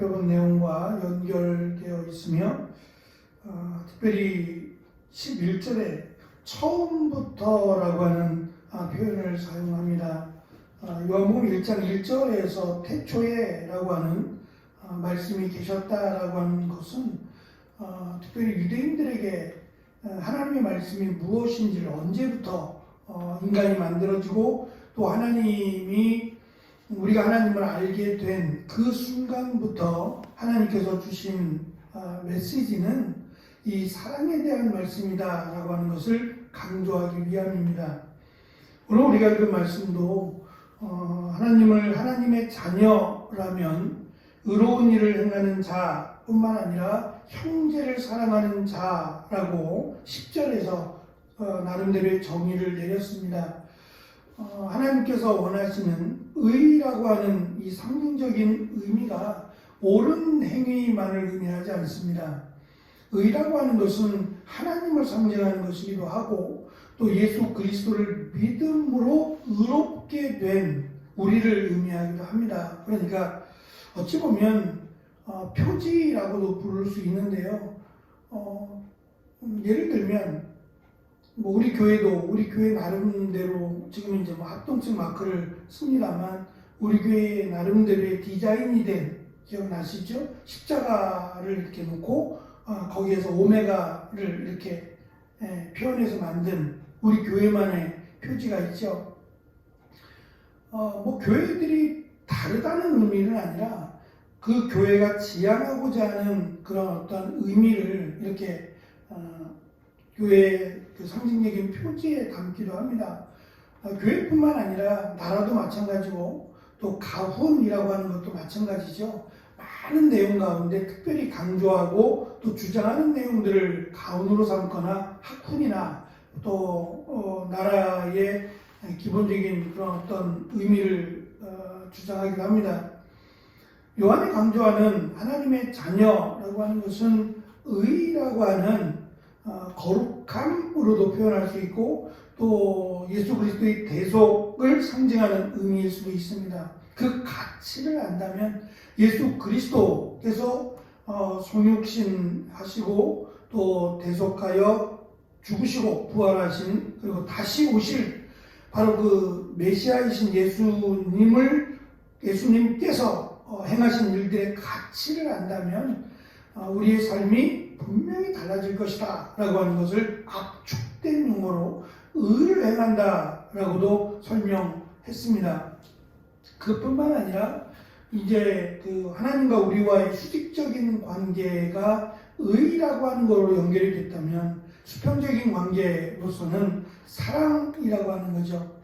살펴본 내용과 연결되어 있으며 특별히 11절에 처음부터라고 하는 표현을 사용합니다. 요한복음 1장 1절에서 태초에라고 하는 말씀이 계셨다라고 하는 것은 특별히 유대인들에게 하나님의 말씀이 무엇인지를 언제부터 인간이 만들어지고 또 하나님이 우리가 하나님을 알게 된 그 순간부터 하나님께서 주신 메시지는 이 사랑에 대한 말씀이다라고 하는 것을 강조하기 위함입니다. 오늘 우리가 읽은 말씀도 하나님을 하나님의 자녀라면 의로운 일을 행하는 자뿐만 아니라 형제를 사랑하는 자라고 10절에서 나름대로의 정의를 내렸습니다. 하나님께서 원하시는 의라고 하는 이 상징적인 의미가 옳은 행위만을 의미하지 않습니다. 의라고 하는 것은 하나님을 상징하는 것이기도 하고 또 예수 그리스도를 믿음으로 의롭게 된 우리를 의미하기도 합니다. 그러니까 어찌 보면 표지라고도 부를 수 있는데요. 예를 들면 우리 교회 나름대로 지금 이제 합동층 마크를 씁니다만 우리 교회 나름대로의 디자인이 된 기억나시죠? 십자가를 이렇게 놓고 거기에서 오메가를 이렇게 표현해서 만든 우리 교회만의 표지가 있죠. 교회들이 다르다는 의미는 아니라 그 교회가 지향하고자 하는 그런 어떤 의미를 이렇게 교회의 그 상징적인 표지에 담기도 합니다. 교회뿐만 아니라 나라도 마찬가지고 또 가훈이라고 하는 것도 마찬가지죠. 많은 내용 가운데 특별히 강조하고 또 주장하는 내용들을 가훈으로 삼거나 학훈이나 또 나라의 기본적인 그런 어떤 의미를 주장하기도 합니다. 요한이 강조하는 하나님의 자녀라고 하는 것은 의라고 하는 거룩함으로도 표현할 수 있고 또 예수 그리스도의 대속을 상징하는 의미일 수도 있습니다. 그 가치를 안다면 예수 그리스도께서 성육신 하시고 또 대속하여 죽으시고 부활하신 그리고 다시 오실 바로 그 메시아이신 예수님께서 행하신 일들의 가치를 안다면 우리의 삶이 분명히 달라질 것이다 라고 하는 것을 압축된 용어로 의를 행한다 라고도 설명했습니다. 그뿐만 아니라 이제 그 하나님과 우리와의 수직적인 관계가 의라고 하는 것으로 연결이 됐다면 수평적인 관계로서는 사랑이라고 하는 거죠.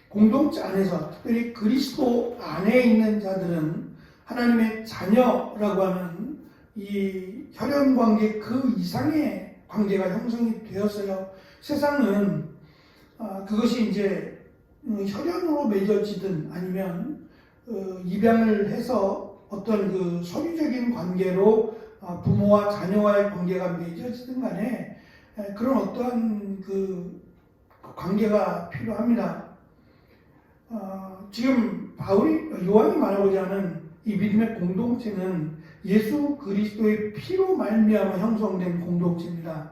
공동체 안에서 특별히 그리스도 안에 있는 자들은 하나님의 자녀라고 하는 이 혈연 관계 그 이상의 관계가 형성이 되었어요. 세상은 그것이 이제 혈연으로 맺어지든 아니면 입양을 해서 어떤 그 서류적인 관계로 부모와 자녀와의 관계가 맺어지든 간에 그런 어떠한 그 관계가 필요합니다. 지금 요한이 말하고자 하는 이 믿음의 공동체는 예수 그리스도의 피로 말미암아 형성된 공동체입니다.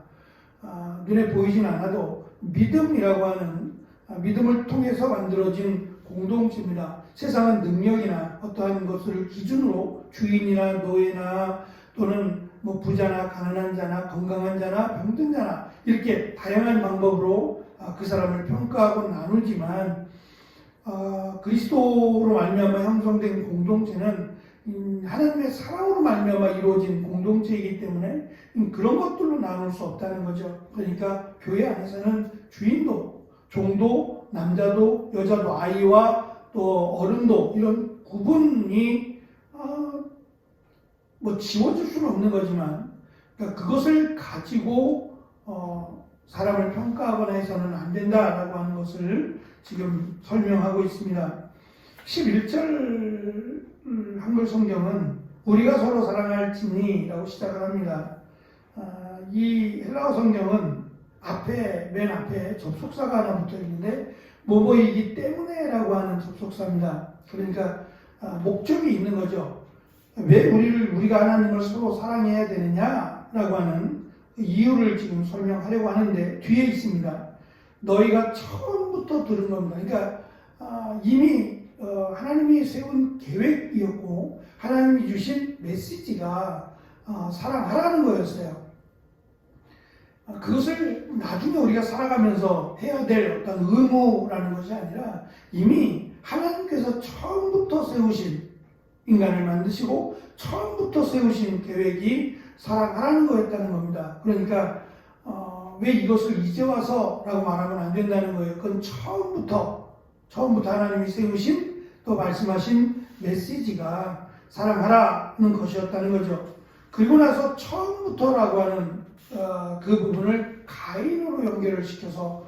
눈에 보이진 않아도 믿음이라고 하는 믿음을 통해서 만들어진 공동체입니다. 세상은 능력이나 어떠한 것을 기준으로 주인이나 노예나 또는 부자나 가난한 자나 건강한 자나 병든 자나 이렇게 다양한 방법으로 그 사람을 평가하고 나누지만 그리스도로 말미암아 형성된 공동체는 하나님의 사랑으로 말미암아 이루어진 공동체이기 때문에 그런 것들로 나눌 수 없다는 거죠. 그러니까 교회 안에서는 주인도, 종도, 남자도, 여자도, 아이와 또 어른도 이런 구분이 지워질 수는 없는 거지만 그러니까 그것을 가지고 사람을 평가하거나 해서는 안 된다라고 하는 것을 지금 설명하고 있습니다. 11절 한글 성경은 우리가 서로 사랑할지니라고 시작을 합니다. 이 헬라어 성경은 맨 앞에 접속사가 하나 붙어 있는데 뭐뭐이기 때문에라고 하는 접속사입니다. 그러니까 목적이 있는 거죠. 왜 우리가 하나님을 서로 사랑해야 되느냐라고 하는 그 이유를 지금 설명하려고 하는데 뒤에 있습니다. 너희가 처음부터 들은 겁니다. 그러니까 이미 하나님이 세운 계획이었고 하나님이 주신 메시지가 사랑하라는 거였어요. 그것을 나중에 우리가 살아가면서 해야 될 어떤 의무라는 것이 아니라 이미 하나님께서 처음부터 세우신 인간을 만드시고 처음부터 세우신 계획이 사랑하라는 거였다는 겁니다. 그러니까 왜 이것을 이제 와서라고 말하면 안 된다는 거예요. 그건 처음부터 하나님이 세우신 또 말씀하신 메시지가 사랑하라는 것이었다는 거죠. 그리고 나서 처음부터라고 하는 그 부분을 가인으로 연결을 시켜서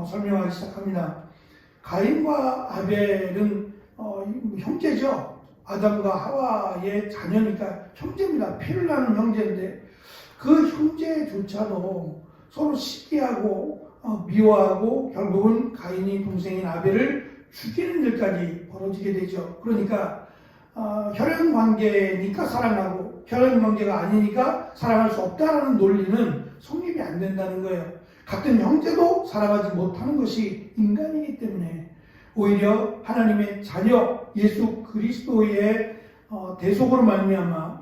설명하기 시작합니다. 가인과 아벨은 형제죠. 아담과 하와의 자녀니까 형제입니다. 피를 나는 형제인데 그 형제조차도 서로 시기하고 미워하고 결국은 가인이 동생인 아벨을 죽이는 일까지 벌어지게 되죠. 그러니까 혈연 관계니까 사랑하고 혈연 관계가 아니니까 사랑할 수 없다라는 논리는 성립이 안 된다는 거예요. 같은 형제도 사랑하지 못하는 것이 인간이기 때문에 오히려 하나님의 자녀 예수 그리스도의 대속으로 말미암아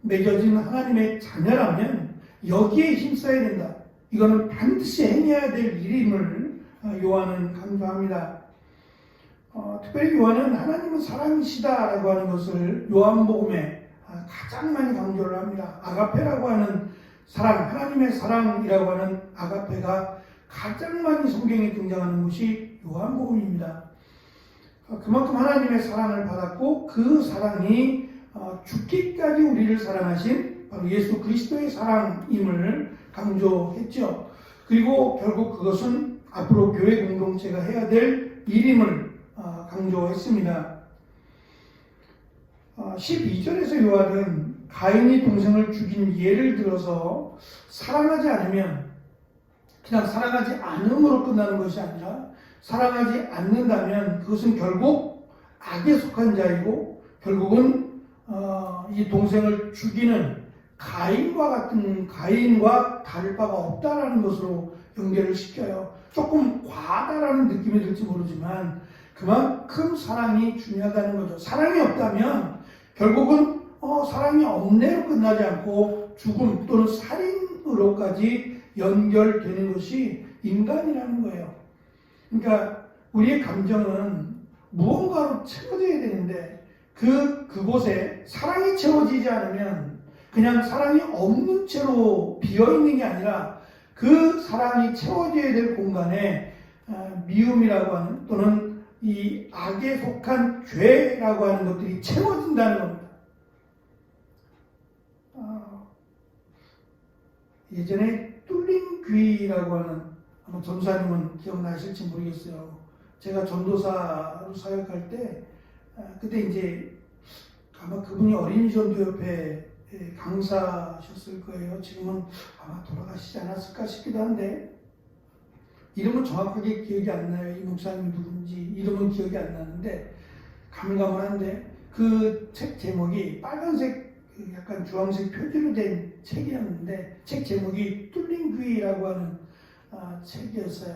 맺어진 하나님의 자녀라면 여기에 힘써야 된다. 이거는 반드시 행해야 될 일임을 요한은 강조합니다. 특별히 요한은 하나님은 사랑이시다라고 하는 것을 요한복음에 가장 많이 강조를 합니다. 아가페라고 하는 사랑, 하나님의 사랑이라고 하는 아가페가 가장 많이 성경에 등장하는 것이 요한복음입니다. 그만큼 하나님의 사랑을 받았고 그 사랑이 죽기까지 우리를 사랑하신 바로 예수 그리스도의 사랑임을 강조했죠. 그리고 결국 그것은 앞으로 교회 공동체가 해야 될 일임을 강조했습니다. 12절에서 요한은 가인이 동생을 죽인 예를 들어서 사랑하지 않으면 그냥 사랑하지 않음으로 끝나는 것이 아니라 사랑하지 않는다면 그것은 결국 악에 속한 자이고 결국은 이 동생을 죽이는 가인과 다를 바가 없다라는 것으로 연결을 시켜요. 조금 과하다라는 느낌이 들지 모르지만 그만큼 사랑이 중요하다는 거죠. 사랑이 없다면 결국은 사랑이 없네로 끝나지 않고 죽음 또는 살인으로까지 연결되는 것이 인간이라는 거예요. 그러니까 우리의 감정은 무언가로 채워져야 되는데 그곳에 사랑이 채워지지 않으면 그냥 사랑이 없는 채로 비어있는 게 아니라 그 사랑이 채워져야 될 공간에 미움이라고 하는 또는 이 악에 속한 죄라고 하는 것들이 채워진다는 겁니다. 예전에 뚫린 귀라고 하는 아마 전사님은 기억나실지 모르겠어요. 제가 전도사로 사역할 때 그때 이제 아마 그분이 어린이 전도협회 강사셨을 거예요. 지금은 아마 돌아가시지 않았을까 싶기도 한데 이름은 정확하게 기억이 안 나요. 이 목사님이 누군지 이름은 기억이 안 나는데 가물가물한데 그 책 제목이 빨간색 약간 주황색 표지로 된 책이었는데 책 제목이 뚫린 귀라고 하는 책이었어요.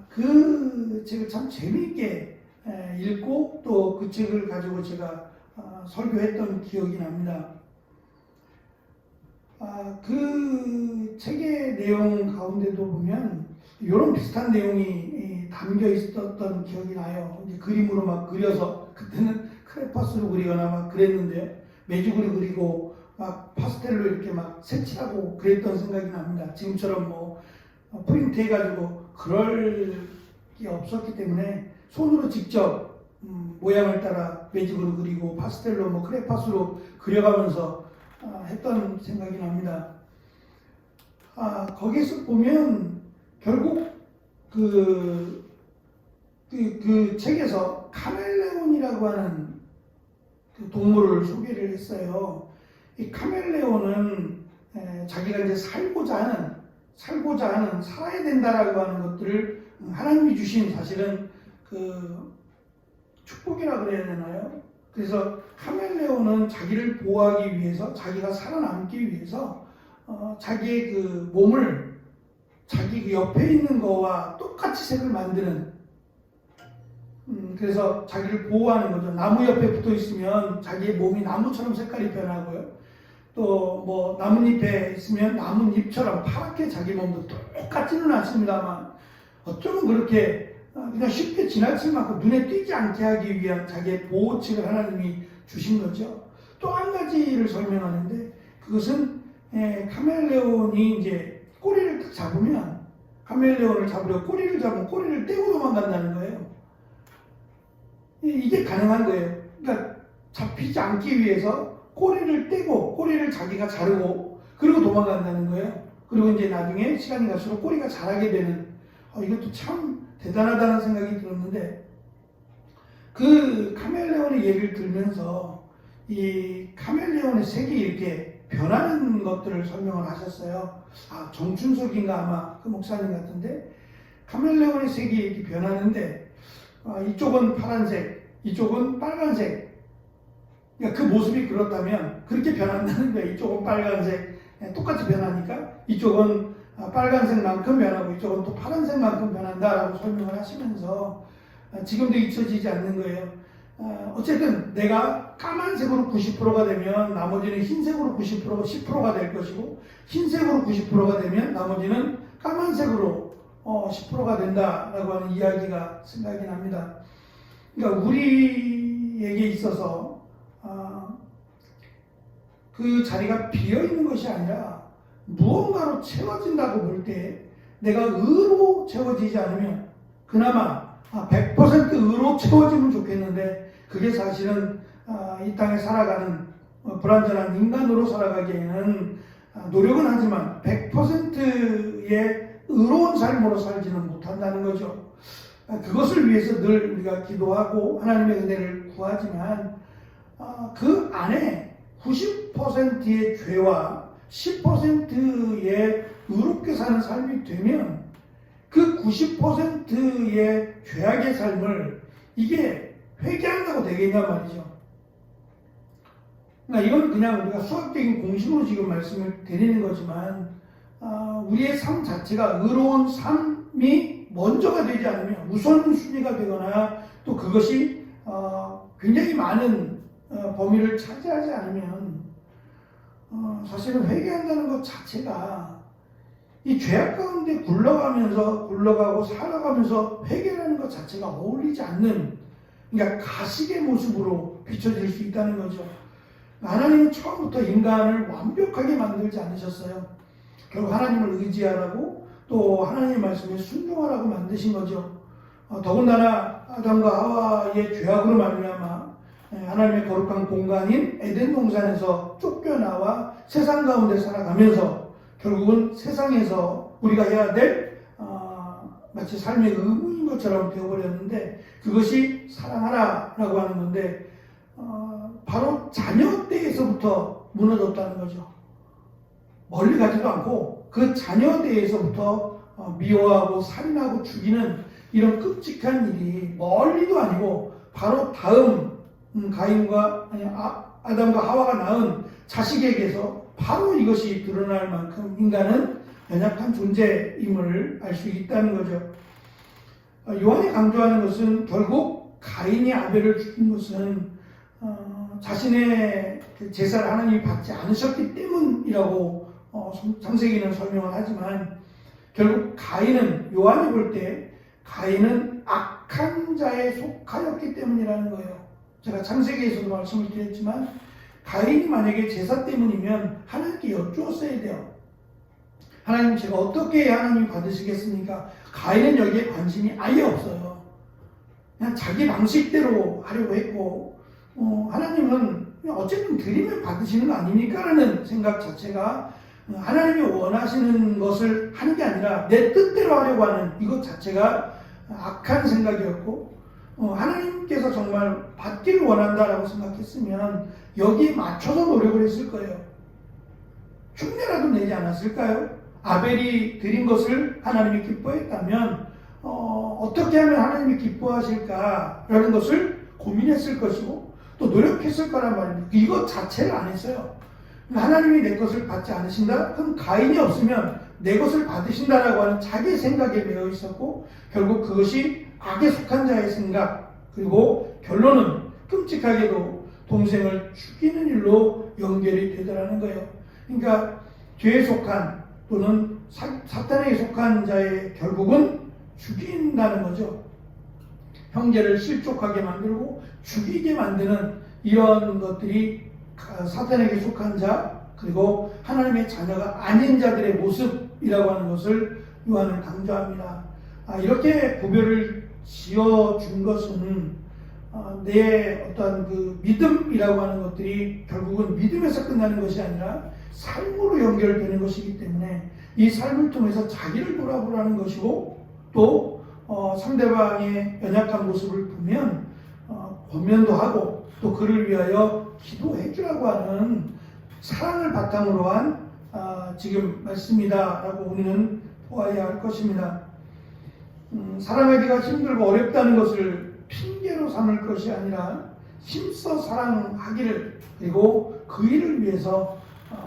그 책을 참 재미있게 읽고 또 그 책을 가지고 제가 설교했던 기억이 납니다. 그 책의 내용 가운데도 보면 이런 비슷한 내용이 담겨 있었던 기억이 나요. 이제 그림으로 막 그려서 그때는 크레파스로 그리거나 막 그랬는데 매직으로 그리고 막 파스텔로 이렇게 막 색칠하고 그랬던 생각이 납니다. 지금처럼 뭐 프린트 해가지고 그럴 게 없었기 때문에 손으로 직접 모양을 따라 매직으로 그리고 파스텔로 뭐 크레파스로 그려가면서 했던 생각이 납니다. 거기서 보면 결국 그 책에서 카멜레온이라고 하는 그 동물을 소개를 했어요. 이 카멜레온은 자기가 이제 살아야 된다라고 하는 것들을 하나님이 주신 사실은 그 축복이라 그래야 되나요? 그래서 카멜레온은 자기를 보호하기 위해서, 자기가 살아남기 위해서 자기의 그 몸을 자기 그 옆에 있는 거와 똑같이 색을 만드는, 그래서 자기를 보호하는 거죠. 나무 옆에 붙어 있으면 자기의 몸이 나무처럼 색깔이 변하고요. 또 뭐 나뭇잎에 있으면 나뭇잎처럼 파랗게 자기 몸도 똑같지는 않습니다만 어쩌면 그렇게 그냥 쉽게 지나칠 만큼 눈에 띄지 않게 하기 위한 자기의 보호책을 하나님이 주신 거죠. 또 한 가지를 설명하는데, 그것은 카멜레온이 이제 꼬리를 딱 잡으면, 카멜레온을 잡으려 꼬리를 잡으면 꼬리를 떼고 도망간다는 거예요. 이게 가능한 거예요. 그러니까 잡히지 않기 위해서 꼬리를 떼고 꼬리를 자기가 자르고 그리고 도망간다는 거예요. 그리고 이제 나중에 시간이 갈수록 꼬리가 자라게 되는, 이것도 참 대단하다는 생각이 들었는데, 그 카멜레온의 예를 들면서 이 카멜레온의 색이 이렇게 변하는 것들을 설명을 하셨어요. 정춘석인가 아마 그 목사님 같은데, 카멜레온의 색이 이렇게 변하는데 이쪽은 파란색, 이쪽은 빨간색. 그러니까 그 모습이 그렇다면 그렇게 변한다는 거예요. 이쪽은 빨간색, 똑같이 변하니까 이쪽은 빨간색만큼 변하고 이쪽은 또 파란색만큼 변한다라고 설명을 하시면서 지금도 잊혀지지 않는 거예요. 어쨌든 내가 까만색으로 90%가 되면 나머지는 흰색으로 10%가 될 것이고, 흰색으로 90%가 되면 나머지는 까만색으로 10%가 된다라고 하는 이야기가 생각이 납니다. 그러니까 우리에게 있어서 그 자리가 비어있는 것이 아니라 무언가로 채워진다고 볼 때, 내가 의로 채워지지 않으면, 그나마 100% 의로 채워지면 좋겠는데, 그게 사실은 이 땅에 살아가는 불완전한 인간으로 살아가기에는 노력은 하지만 100%의 의로운 삶으로 살지는 못한다는 거죠. 그것을 위해서 늘 우리가 기도하고 하나님의 은혜를 구하지만 그 안에 90%의 죄와 10%의 의롭게 사는 삶이 되면 그 90%의 죄악의 삶을 이게 회개한다고 되겠냐 말이죠. 그러니까 이건 그냥 우리가 수학적인 공식으로 지금 말씀을 드리는 거지만 우리의 삶 자체가 의로운 삶이 먼저가 되지 않으면, 우선순위가 되거나 또 그것이 굉장히 많은 범위를 차지하지 않으면 사실은 회개한다는 것 자체가 이 죄악 가운데 굴러가고 살아가면서 회개하는 것 자체가 어울리지 않는, 그러니까 가식의 모습으로 비춰질 수 있다는 거죠. 하나님은 처음부터 인간을 완벽하게 만들지 않으셨어요. 결국 하나님을 의지하라고 또 하나님의 말씀에 순종하라고 만드신 거죠. 더군다나 아담과 하와의 죄악으로 말미암아 하나님의 거룩한 공간인 에덴 동산에서 쫓겨나와 세상 가운데 살아가면서 결국은 세상에서 우리가 해야 될 마치 삶의 의무인 것처럼 되어버렸는데, 그것이 사랑하라라고 하는 건데 바로 자녀 때에서부터 무너졌다는 거죠. 멀리 가지도 않고 그 자녀 때에서부터 미워하고 살인하고 죽이는 이런 끔찍한 일이 멀리도 아니고 바로 다음 아담과 하와가 낳은 자식에게서 바로 이것이 드러날 만큼 인간은 연약한 존재임을 알 수 있다는 거죠. 요한이 강조하는 것은 결국 가인이 아벨을 죽인 것은 자신의 제사를 하나님이 받지 않으셨기 때문이라고 창세기는 설명을 하지만, 결국 가인은, 요한이 볼 때 가인은 악한 자에 속하였기 때문이라는 거예요. 제가 창세기에서도 말씀을 드렸지만 가인이 만약에 제사 때문이면 하나님께 여쭈었어야 돼요. 하나님, 제가 어떻게 해야 하나님 받으시겠습니까? 가인은 여기에 관심이 아예 없어요. 그냥 자기 방식대로 하려고 했고, 하나님은 어쨌든 드리면 받으시는 거 아닙니까? 라는 생각 자체가 하나님이 원하시는 것을 하는 게 아니라 내 뜻대로 하려고 하는 이것 자체가 악한 생각이었고, 하나님께서 정말 받기를 원한다라고 생각했으면 여기에 맞춰서 노력을 했을 거예요. 흉내라도 내지 않았을까요? 아벨이 드린 것을 하나님이 기뻐했다면 어떻게 하면 하나님이 기뻐하실까라는 것을 고민했을 것이고, 또 또 노력했을 거란 말입니다. 이것 자체를 안 했어요. 하나님이 내 것을 받지 않으신다? 그럼 가인이 없으면 내 것을 받으신다라고 하는 자기 생각에 매여 있었고, 결국 그것이 악에 속한 자의 생각, 그리고 결론은 끔찍하게도 동생을 죽이는 일로 연결이 되더라는 거예요. 그러니까 죄에 속한 또는 사탄에게 속한 자의 결국은 죽인다는 거죠. 형제를 실족하게 만들고 죽이게 만드는 이런 것들이 사탄에게 속한 자, 그리고 하나님의 자녀가 아닌 자들의 모습이라고 하는 것을 요한은 강조합니다. 이렇게 구별을 지어준 것은 내 어떤 그 믿음이라고 하는 것들이 결국은 믿음에서 끝나는 것이 아니라 삶으로 연결되는 것이기 때문에 이 삶을 통해서 자기를 돌아보라는 것이고, 또 상대방의 연약한 모습을 보면 권면도 하고 또 그를 위하여 기도해 주라고 하는 사랑을 바탕으로 한 지금 말씀이다라고 우리는 보아야 할 것입니다. 사랑하기가 힘들고 어렵다는 것을 핑계로 삼을 것이 아니라 힘써 사랑하기를, 그리고 그 일을 위해서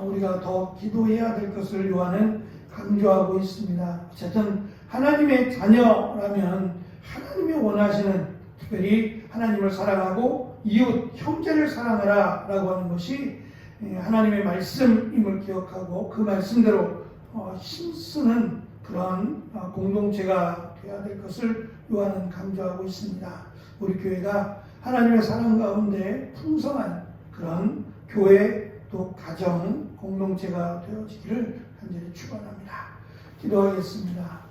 우리가 더 기도해야 될 것을 요한은 강조하고 있습니다. 어쨌든 하나님의 자녀라면 하나님이 원하시는, 특별히 하나님을 사랑하고 이웃 형제를 사랑하라 라고 하는 것이 하나님의 말씀임을 기억하고 그 말씀대로 힘쓰는 그런 공동체가 되어야 될 것을 요한은 강조하고 있습니다. 우리 교회가 하나님의 사랑 가운데 풍성한 그런 교회 또 가정 공동체가 되어지기를 간절히 축원합니다. 기도하겠습니다.